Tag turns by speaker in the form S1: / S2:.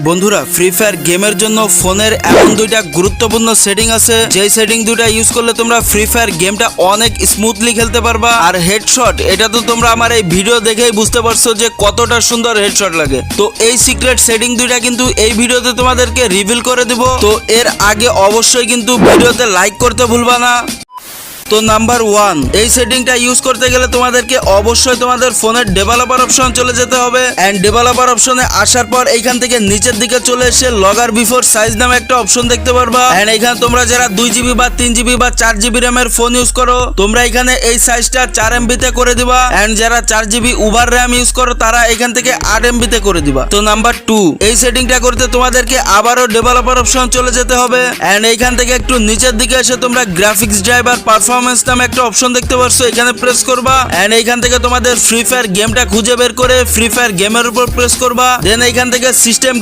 S1: বন্ধুরা free fire গেমের জন্য ফোনের এমন দুইটা গুরুত্বপূর্ণ সেটিং আছে যেই সেটিং দুইটা ইউজ করলে তোমরা ফ্রি ফায়ার গেমটা অনেক স্মুথলি খেলতে পারবা। আর হেডশট এটা তো তোমরা আমার এই ভিডিও দেখেই বুঝতে পারছো যে কতটা সুন্দর হেডশট লাগে। তো এই সিক্রেট সেটিং দুইটা কিন্তু এই ভিডিওতে তোমাদেরকে রিভিল করে দিব। তো এর আগে অবশ্যই কিন্তু ভিডিওতে লাইক করতে ভুলবা না। তো নাম্বার 1, এই সেটিংটা ইউজ করতে গেলে তোমাদেরকে অবশ্যই তোমাদের ফোনের ডেভেলপার অপশন চলে যেতে হবে। এন্ড ডেভেলপার অপশনে আসার পর এইখান থেকে নিচের দিকে চলে এসে লগার বিফোর সাইজ নামে একটা অপশন দেখতে পারবা। এন্ড এখানে তোমরা যারা 2GB বা 3GB বা 4GB র্যামের ফোন ইউজ করো তোমরা এখানে এই সাইজটা 4MB তে করে দিবা। এন্ড যারা 4GB ওভার র্যাম ইউজ করো তারা এখান থেকে 8MB তে করে দিবা। তো নাম্বার 2, এই সেটিংটা করতে তোমাদেরকে আবারও ডেভেলপার অপশন চলে যেতে হবে। এন্ড এইখান থেকে একটু নিচের দিকে এসে তোমরা গ্রাফিক্স ড্রাইভার পারফরম্যান্স নামে একটা অপশন দেখতে পারছো, এখানে প্রেস করবা। এন্ড এইখান থেকে তোমাদের ফ্রি ফায়ার গেমটা খুঁজে বের করে ফ্রি ফায়ার গেমের উপর প্রেস করবা। দেন এইখান থেকে সিস্টেম